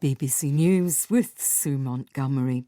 BBC News with Sue Montgomery.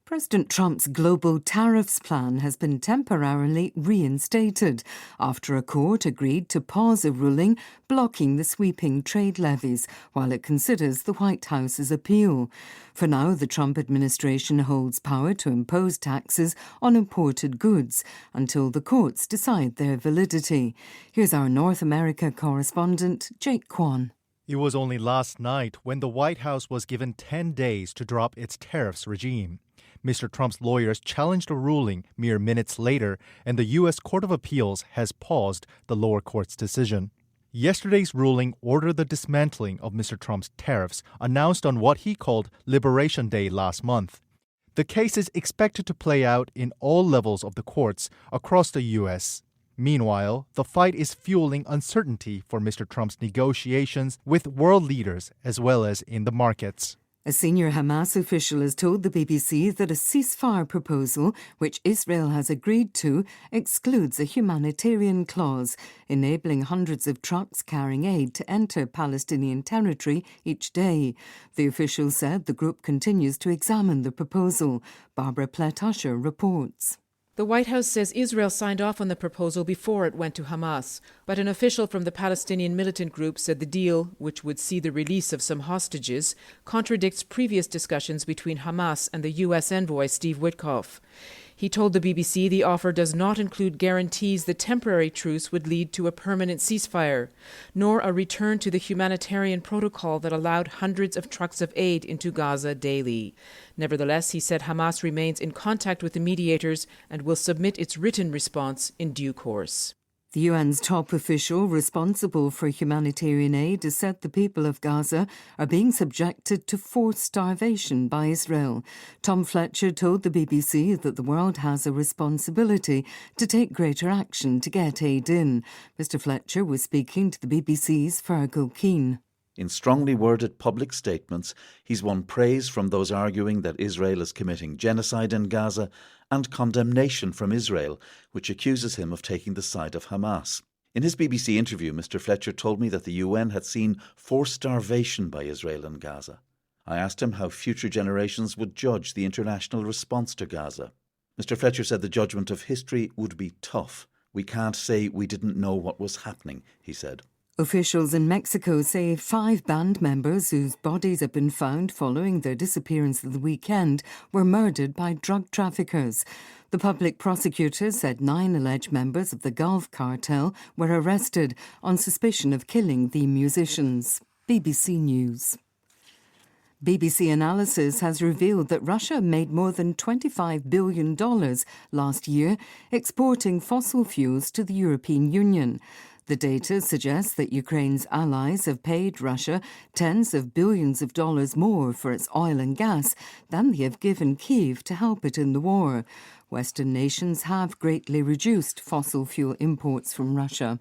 President Trump's global tariffs plan has been temporarily reinstated after a court agreed to pause a ruling blocking the sweeping trade levies while it considers the White House's appeal. For now, the Trump administration holds power to impose taxes on imported goods until the courts decide their validity. Here's our North America correspondent, Jake Kwan. It was only last night when the White House was given 10 days to drop its tariffs regime. Mr. Trump's lawyers challenged a ruling mere minutes later, and the U.S. Court of Appeals has paused the lower court's decision. Yesterday's ruling ordered the dismantling of Mr. Trump's tariffs, announced on what he called Liberation Day last month. The case is expected to play out in all levels of the courts across the U.S. Meanwhile, the fight is fueling uncertainty for Mr. Trump's negotiations with world leaders as well as in the markets. A senior Hamas official has told the BBC that a ceasefire proposal, which Israel has agreed to, excludes a humanitarian clause, enabling hundreds of trucks carrying aid to enter Palestinian territory each day. The official said the group continues to examine the proposal. Barbara Plett-Usher reports. The White House says Israel signed off on the proposal before it went to Hamas, but an official from the Palestinian militant group said the deal, which would see the release of some hostages, contradicts previous discussions between Hamas and the U.S. envoy Steve Witkoff. He told the BBC the offer does not include guarantees the temporary truce would lead to a permanent ceasefire, nor a return to the humanitarian protocol that allowed hundreds of trucks of aid into Gaza daily. Nevertheless, he said Hamas remains in contact with the mediators and will submit its written response in due course. The UN's top official responsible for humanitarian aid has said the people of Gaza are being subjected to forced starvation by Israel. Tom Fletcher told the BBC that the world has a responsibility to take greater action to get aid in. Mr. Fletcher was speaking to the BBC's Fergal Keane. In strongly worded public statements, he's won praise from those arguing that Israel is committing genocide in Gaza and condemnation from Israel, which accuses him of taking the side of Hamas. In his BBC interview, Mr. Fletcher told me that the UN had seen forced starvation by Israel in Gaza. I asked him how future generations would judge the international response to Gaza. Mr. Fletcher said the judgment of history would be tough. We can't say we didn't know what was happening, he said. Officials in Mexico say 5 band members whose bodies have been found following their disappearance at the weekend were murdered by drug traffickers. The public prosecutor said 9 alleged members of the Gulf cartel were arrested on suspicion of killing the musicians. BBC News. BBC analysis has revealed that Russia made more than $25 billion last year exporting fossil fuels to the European Union. The data suggests that Ukraine's allies have paid Russia tens of billions of dollars more for its oil and gas than they have given Kyiv to help it in the war. Western nations have greatly reduced fossil fuel imports from Russia.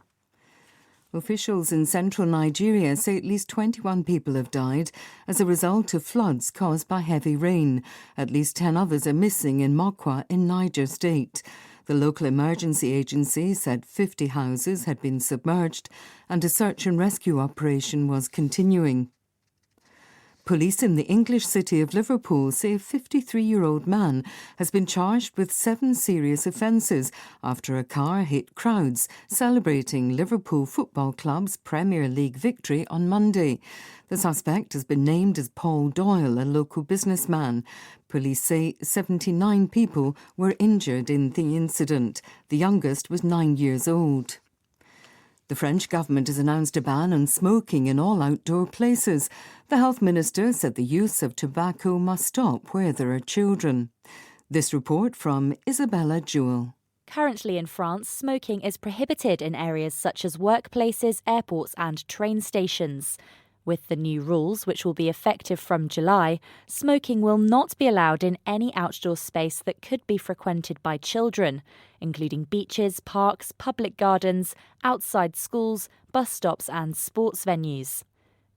Officials in central Nigeria say at least 21 people have died as a result of floods caused by heavy rain. At least 10 others are missing in Mokwa in Niger State. The local emergency agency said 50 houses had been submerged and a search and rescue operation was continuing. Police in the English city of Liverpool say a 53-year-old man has been charged with 7 serious offences after a car hit crowds celebrating Liverpool Football Club's Premier League victory on Monday. The suspect has been named as Paul Doyle, a local businessman. Police say 79 people were injured in the incident. The youngest was 9 years old. The French government has announced a ban on smoking in all outdoor places. The health minister said the use of tobacco must stop where there are children. This report from Isabella Jewell. Currently in France, smoking is prohibited in areas such as workplaces, airports and train stations. With the new rules, which will be effective from July, smoking will not be allowed in any outdoor space that could be frequented by children, including beaches, parks, public gardens, outside schools, bus stops and sports venues.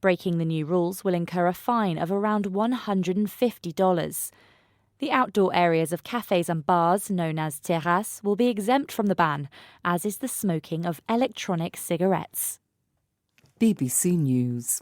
Breaking the new rules will incur a fine of around $150. The outdoor areas of cafes and bars, known as terrasses, will be exempt from the ban, as is the smoking of electronic cigarettes. BBC News.